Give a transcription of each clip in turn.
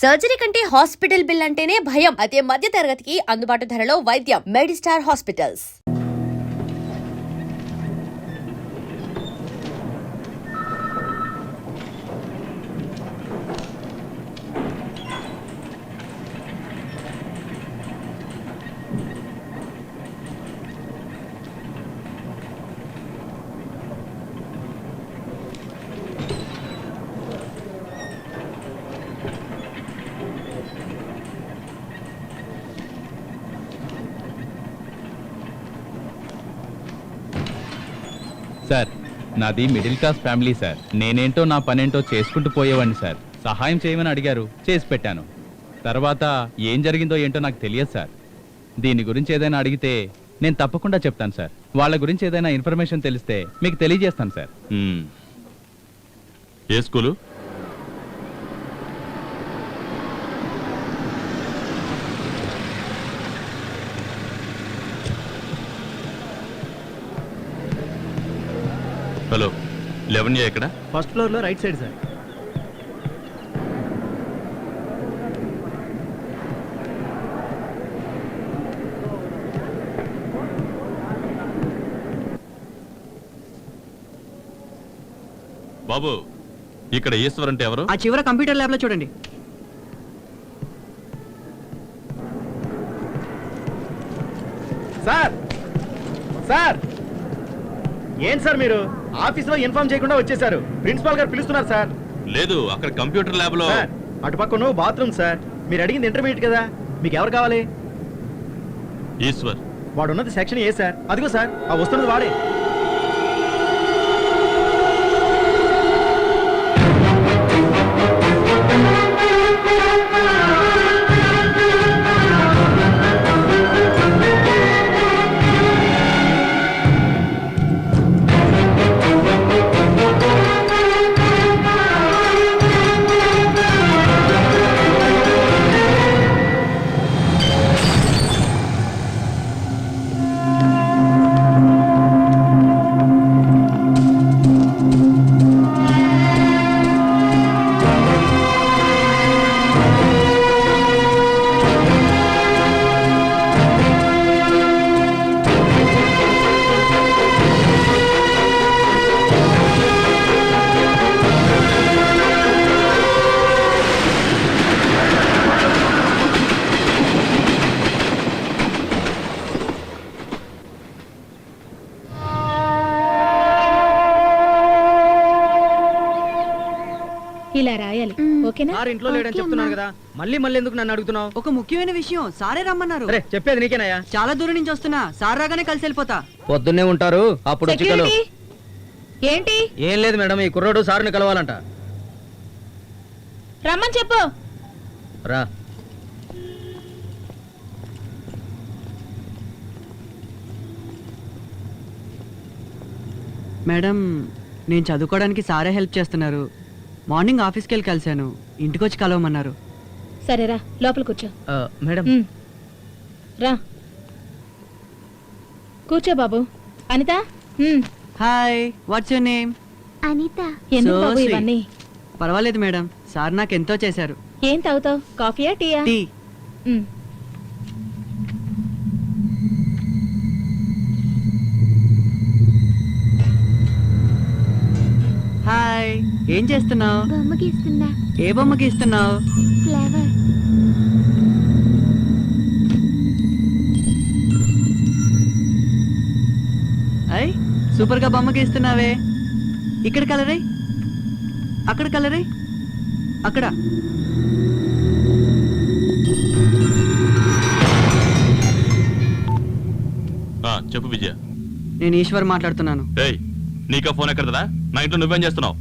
Surgery కంటే hospital bill అంటేనే భయం. అదే మధ్య తరగతికి అందుబాటు ధరలో వైద్యం. Medistar hospitals. సార్, నాది మిడిల్ క్లాస్ ఫ్యామిలీ సార్. నేనేంటో నా పనేంటో చేసుకుంటూ పోయేవాడిని సార్. సహాయం చేయమని అడిగారు, చేసి పెట్టాను. తర్వాత ఏం జరిగిందో ఏంటో నాకు తెలియదు సార్. దీని గురించి ఏదైనా అడిగితే నేను తప్పకుండా చెప్తాను సార్. వాళ్ళ గురించి ఏదైనా ఇన్ఫర్మేషన్ తెలిస్తే మీకు తెలియజేస్తాను సార్. ఏ స్కూలు? హలో, 11 ఎక్కడ? ఫస్ట్ ఫ్లోర్ లో రైట్ సైడ్ సార్. బాబు, ఇక్కడ ఈశ్వర్ అంటే ఎవరు? ఆ చివర కంప్యూటర్ ల్యాబ్ లో చూడండి. సార్ సార్, ఏంటి సార్ మీరు ఆఫీస్ లో ఇన్ఫార్మ్ చేయకుండా వచ్చేసారు? ప్రిన్సిపాల్ గారు పిలుస్తున్నారు సార్. లేదు, అక్కడ కంప్యూటర్ ల్యాబ్ లో. అటుపక్కన బాత్రూమ్ సార్. మీరు అడిగింది ఇంటర్మీడియట్ కదా, మీకు ఎవరు కావాలి? ఈశ్వర్. వాడు ఉన్నది సెక్షన్ ఏ సార్. అదిగో సార్, ఆ వస్తున్నది వాడే. ఇలా రాయాలి, ఓకేనా? సార్ ఇంట్లో లేడని చెప్తున్నాను కదా, మళ్ళీ మళ్ళీ ఎందుకు నన్ను అడుగుతున్నావు? ఒక ముఖ్యమైన విషయం, సారే రమ్మన్నారు. అరే చెప్పేది నీకేనాయా? చాలా దూరం నుంచి వస్తున్నా, సార్ రాగానే కలిసి వెళ్ళిపోతా. పొద్దున్నే ఉంటారు, అప్పుడు చిక్కలు. సెక్యూరిటీ, ఏంటి? ఏం లేదు మేడం, ఈ కుర్రోడు సార్ని కలవాలంట. రమ్మని చెప్పు. రా. మేడం, నేను చదువుకోవడానికి సారే హెల్ప్ చేస్తున్నారు. మార్నింగ్ ఆఫీస్కి వెళ్ళి కలిశాను, ఇంటికి వచ్చి కలవమన్నారు. సరేరా, లోపల కూర్చో. మేడం, రా కూర్చో బాబు. Anitha, hi, what's your name? Anitha. ఎందుకు So బాబు sweet. ఇవన్నీ? పర్వాలేదు మేడం, సార్ నాకు ఎంతో చేశారు. ఏం తాగుతావు? కాఫీయా, టీయా? టీ. హాయ్, ఏం చేస్తున్నావు? బొమ్మ గీస్తున్నా. ఏ బొమ్మ గీస్తున్నావు? ఫ్లవర్. అయ్, సూపర్ గా బొమ్మ గీస్తున్నావే. ఇక్కడ కలరై, అక్కడ కలరై, అక్కడ. చెప్పు విజయ. నేను ఈశ్వర్ మాట్లాడుతున్నాను. ఏయ్, నీకా ఫోన్ ఎక్కడదా? నా ఇంట్లో నువ్వేం చేస్తున్నావు?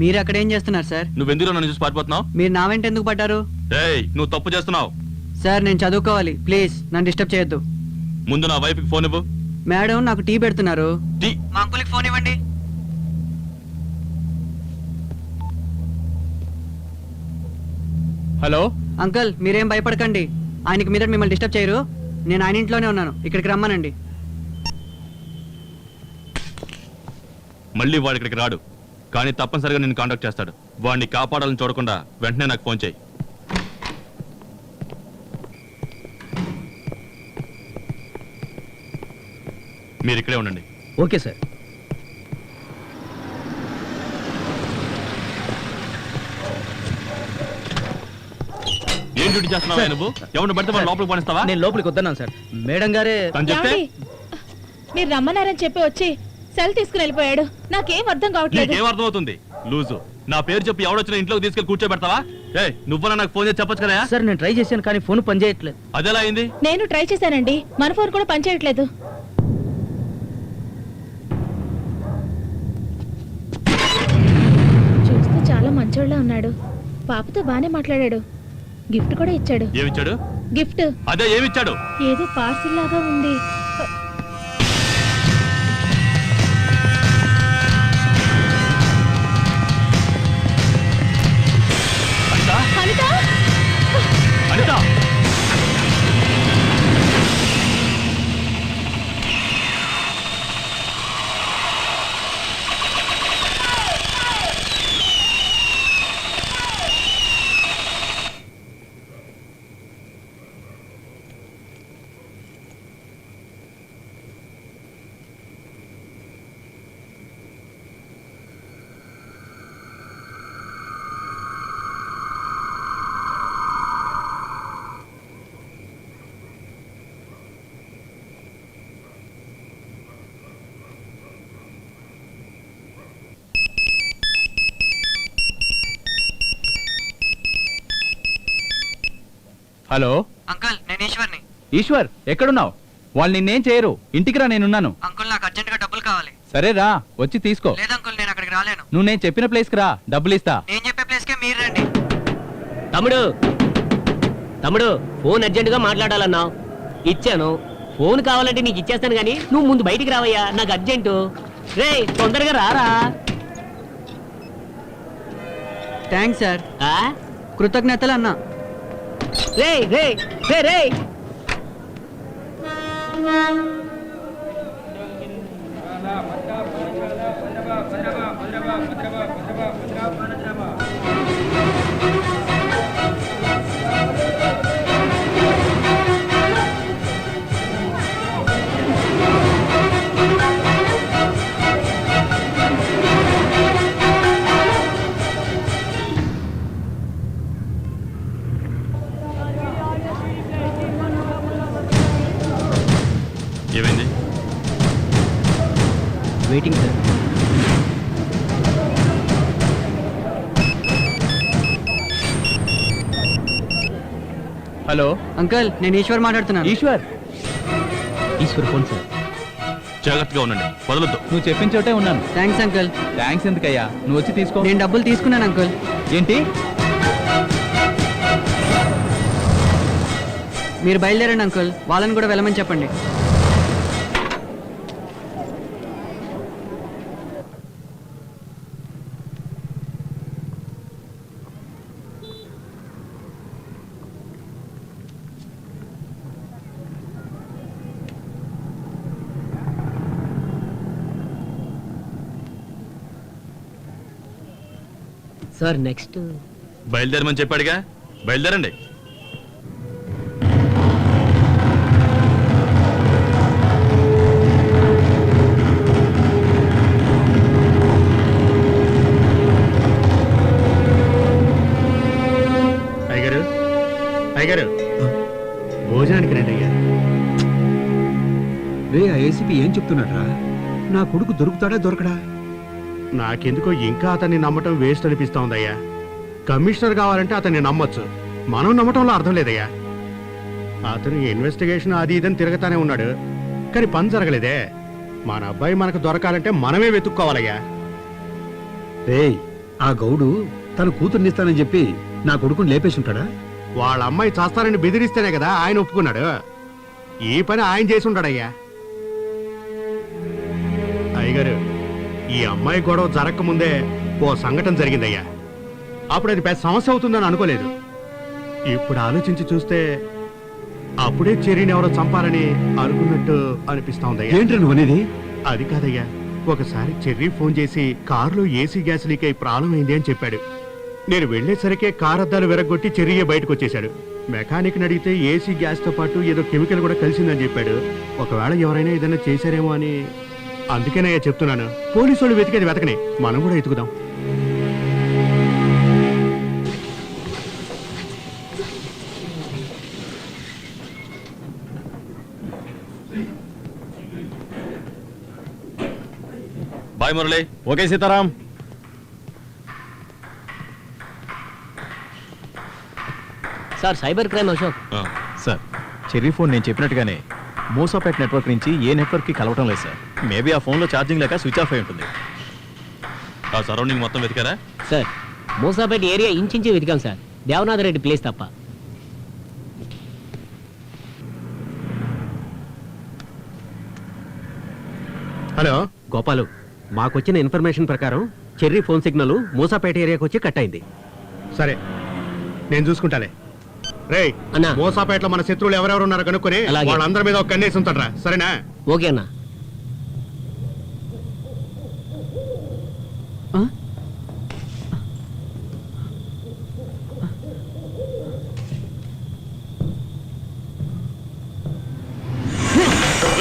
మీరు అక్కడ ఏం చేస్తున్నారు సార్? నువ్వెందుకు నన్ను చూసి పారిపోతున్నావు? మీరు నా వెంట ఎందుకు పడ్డారు? ఏయ్, నువ్వు తప్పు చేస్తున్నావు. సార్, నేను చదువుకోవాలి, ప్లీజ్ నన్ను డిస్టర్బ్ చేయొద్దు. ముందు నా వైఫ్కి ఫోన్ ఇవ్వు. మేడం, నాకు టీ పెడుతున్నారు. టీ? మా అంకుల్కి ఫోన్ ఇవ్వండి. హలో అంకుల్, మీరేం భయపడకండి. ఆయనకి మీద మిమ్మల్ని డిస్టర్బ్ చేయరు. నేను ఆయన ఇంట్లోనే ఉన్నాను, ఇక్కడికి రమ్మనండి. మళ్ళీ వాడు ఇక్కడికి రాడు, కానీ తప్పనిసరిగా నేను కాంటాక్ట్ చేస్తాడు. వాడిని కాపాడాలని చూడకుండా వెంటనే నాకు ఫోన్ చేయి. మీరు ఇక్కడే ఉండండి. Okay sir. ఏం డ్యూటీ చేస్తున్నావా నువ్వు? ఎవరిని పడితే వాళ్ళు లోపలికి పనిస్తావా? నేను లోపలికి వద్దన్నాను సార్. మేడం గారే తను చెప్తే ఏమండి? మీరు రమ్మన్నారని చెప్పి వచ్చి సెల్ తీసుకుని వెళ్ళిపోయాడు. నాకేం అర్థం కావట్లేదు. నీకేం అర్థమవుతుంది? లూజు. నా పేరు చెప్పి ఎవడొచ్చినా ఇంట్లోకి తీసుకెళ్లి కూర్చోబెడతావా? నువ్వన్నా నాకు ఫోన్ చేసి చెప్పొచ్చు కదా. సార్ నేను ట్రై చేశాను కానీ ఫోన్ పనిచేయట్లేదు. అదెలా అయింది? నేను ట్రై చేశానండి, మన ఫోన్ కూడా పనిచేయట్లేదు. చూస్తే చాలా మంచోళ్ళ ఉన్నాడు. పాపతో బానే మాట్లాడాడు. గిఫ్ట్ కూడా ఇచ్చాడు. ఏమిచ్చాడు? గిఫ్ట్ అదే ఏమిచ్చాడు? ఏదో పార్సిల్ లాగా ఉంది. అనిత? అనిత! అనిత! హలో అంకుల్ నేను ఈశ్వర్ని. ఈశ్వర్, ఎక్కడున్నావు? వాళ్ళు నిన్నేం చేయరు. ఇంటికి రా, నేనున్నాను. అంకుల్ నాకు అర్జెంట్గా డబ్బులు కావాలి. సరే రా, వచ్చి తీసుకో. లేదు అంకుల్ నేను అక్కడికి రాలేను. నువ్వు నేను చెప్పిన ప్లేస్కి రా, డబ్బులు ఇస్తా. నేను చెప్పే ప్లేస్కే మీరు రండి. తమ్ముడు ఫోన్ అర్జెంటుగా మాట్లాడాలన్నావు, ఇచ్చాను. ఫోన్ కావాలంటే నీకు ఇచ్చేస్తాను గానీ నువ్వు ముందు బయటికి రావయ్యా, నాకు అర్జెంటు. రే తొందరగా రారా. Thanks sir. ఆ? కృతజ్ఞతలు అన్నా. రే రే రే రే ఏమైంది? Waiting sir. హలో అంకుల్ నేను ఈశ్వర్ మాట్లాడుతున్నాను. Ishwar, Ishwar phone sir. జాగ్రత్తగా ఉండండి, వదలొద్దు. నువ్వు చెప్పిన చోటే ఉన్నాను. Thanks uncle. థ్యాంక్స్ ఎందుకయ్యా, నువ్వు వచ్చి తీసుకో. నేను డబ్బులు తీసుకున్నాను అంకుల్. ఏంటి? మీరు బయలుదేరండి అంకుల్, వాళ్ళని కూడా వెళ్ళమని చెప్పండి. సార్ నెక్స్ట్ బయలుదేరమని చెప్పాడుగా, బయలుదేరండి. అయ్యగారు, అయ్యగారు, భోజనానికి రండి అయ్యా. రే ఆ ఏసీపీ ఏం చెప్తున్నాడ్రా? నా కొడుకు దొరుకుతాడా దొరకడా? నాకెందుకో ఇంకా అతన్ని నమ్మటం వేస్ట్ అనిపిస్తోందయ్యా. కమిషనర్ కావాలంటే అతన్ని నమ్మొచ్చు, మనం నమ్మటంలో అర్థం లేదయ్యా. అతను ఇన్వెస్టిగేషన్ అది ఇదని తిరగతానే ఉన్నాడు, కానీ పని జరగలేదే. మన అబ్బాయి మనకు దొరకాలంటే మనమే వెతుక్కోవాలయ్యా. రేయ్, ఆ గౌడు తన కూతుర్నిస్తానని చెప్పి నా కొడుకుని లేపేసి ఉంటాడా? వాళ్ళ అమ్మాయి చేస్తానని బెదిరిస్తేనే కదా ఆయన ఒప్పుకున్నాడు. ఈ పని ఆయన చేసి ఉంటాడయ్యా. అయ్యగారు, ఈ అమ్మాయి గొడవ జరగకముందే ఓ సంఘటన జరిగిందయ్యా. అప్పుడు అది పెద్ద సమస్య అవుతుందని అనుకోలేదు. ఇప్పుడు ఆలోచించి చూస్తే అప్పుడే చెర్రీని ఎవరో చంపాలని అనుకున్నట్టు అనిపిస్తా ఉందయ్యా. ఏంట్రా నువ్వు అనేది? అది కాదయ్యా, ఒకసారి చెర్రీ ఫోన్ చేసి కారులో ఏసీ గ్యాస్ లీక్ అయి ప్రాబ్లం అయింది అని చెప్పాడు. నేను వెళ్లేసరికే కారు అద్దాలు విరగొట్టి చెర్రీయే బయటకు వచ్చేశాడు. మెకానిక్ని అడిగితే ఏసీ గ్యాస్తో పాటు ఏదో కెమికల్ కూడా కలిసిందని చెప్పాడు. ఒకవేళ ఎవరైనా ఏదైనా చేశారేమో అని అందుకేనయ్యా చెప్తున్నాను. పోలీసు వాళ్ళు వెతికేది వెతకని మనం కూడా ఎతుకుదాం. Bye Murali. Okay Sitaram. Sir cyber crime Ashok. Sir Cherry phone నేను చెప్పినట్టుగానే మూసాపేట్ నెట్వర్క్ నుంచి ఏ నెట్వర్క్కి కలవటం లేదు సార్. మేబీ ఆ ఫోన్లో ఛార్జింగ్ లేక స్విచ్ ఆఫ్ అయి ఉంటుంది. ఆ సరౌండింగ్ మొత్తం వెతికారా? సార్ మూసాపేట ఏరియా ఇంచించి వెతికాం సార్, దేవనాథ రెడ్డి ప్లేస్ తప్ప. హలో గోపాలు, మాకొచ్చిన ఇన్ఫర్మేషన్ ప్రకారం చెర్రీ ఫోన్ సిగ్నల్ మూసాపేట ఏరియాకి వచ్చి కట్ అయింది. సరే నేను చూసుకుంటాలే. రేయ్ అన్నా. మోసాపేటలో మన శత్రువులు ఎవరెవరు ఉన్నారో కనుక్కొని అలాగే. వాళ్ళందరి మీద ఒక కన్నేసి ఉంటారా? సరేనా? ఓకే అన్నా. ఆ?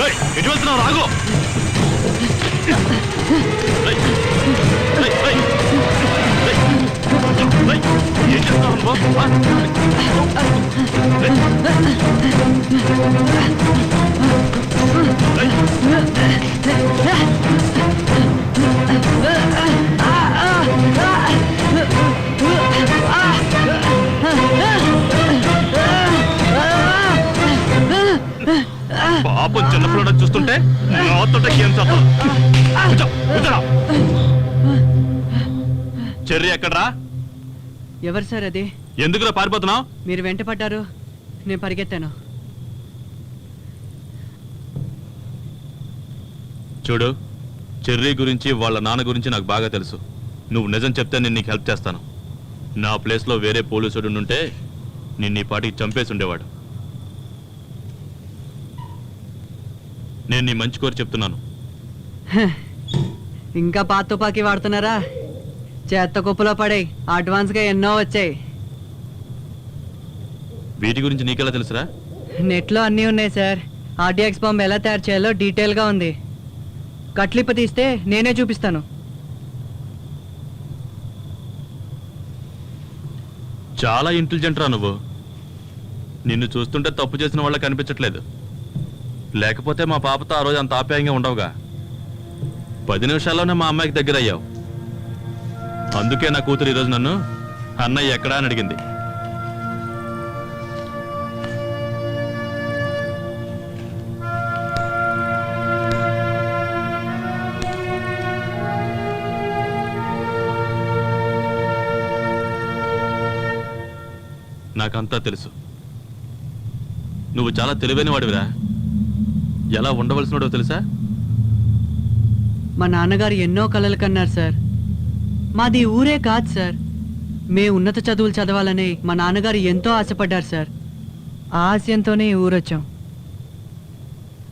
ఏయ్, ఎటు వెళ్తున్నావు? రాగు. ఏయ్, ఏయ్, ఏయ్, ఏయ్, ఏయ్, ఏం చేస్తున్నావు నువ్వు? ఆ? ఏయ్. ఏయ్. పాపం చిన్నపిల్లడు చూస్తుంటే నాతోట ఏం చెప్పు. కూర్చో, కూర్చోరా. చెర్రీ ఎక్కడ్రా? ఎవరు సార్ అది? ఎందుకురా పారిపోతున్నావు? మీరు వెంట పడ్డారు, నేను పరిగెత్తాను. చూడు, చెర్రీ గురించి వాళ్ళ నాన్న గురించి నాకు బాగా తెలుసు. నువ్వు నిజం చెప్తే నేను నీకు హెల్ప్ చేస్తాను. నా ప్లేస్లో వేరే పోలీసుడు ఉంటే నిన్ను ఈ పాటికి చంపేసి ఉండేవాడు. నేను నీ మంచి కోరి చెప్తున్నాను. ఇంకా పాత తుపాకీ వాడుతున్నారా? చెత్త కుప్పలో పడాయి, అడ్వాన్స్గా ఎన్నో వచ్చాయి. వీటి గురించి నీకెలా తెలుసురా? నెట్లో అన్నీ ఉన్నాయి సార్. ఆర్డిఎక్స్ బాంబ్ ఎలా తయారు చేయాలో డీటెయిల్గా ఉంది. కట్లిప్ప తీస్తే నేనే చూపిస్తాను. చాలా ఇంటెలిజెంట్ రా నువ్వు. నిన్ను చూస్తుంటే తప్పు చేసిన వాళ్ళ కనిపించట్లేదు. లేకపోతే మా పాపతో ఆ రోజు అంత ఆప్యాయంగా ఉండవుగా. 10 నిమిషాల్లోనే మా అమ్మాయికి దగ్గర అయ్యావు. అందుకే నా కూతురు ఈరోజు నన్ను అన్నయ్య ఎక్కడా అని అడిగింది. నాకంతా తెలుసు. నువ్వు చాలా తెలివైన వాడివిరా. ఎలా ఉండవలసినడో తెలుసా? మా నాన్నగారు ఎన్నో కలలు కన్నారు సార్. మాది ఊరే కాదు సార్, మే ఉన్నత చదువులు చదవాలని మా నాన్నగారు ఎంతో ఆశపడ్డారు సార్. ఆ ఆశయంతోనే ఈ ఊరొచ్చాం.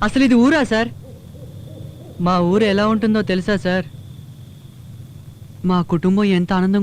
అసలు ఇది ఊరా సార్? మా ఊరు ఎలా ఉంటుందో తెలుసా సార్? మా కుటుంబం ఎంత ఆనందంగా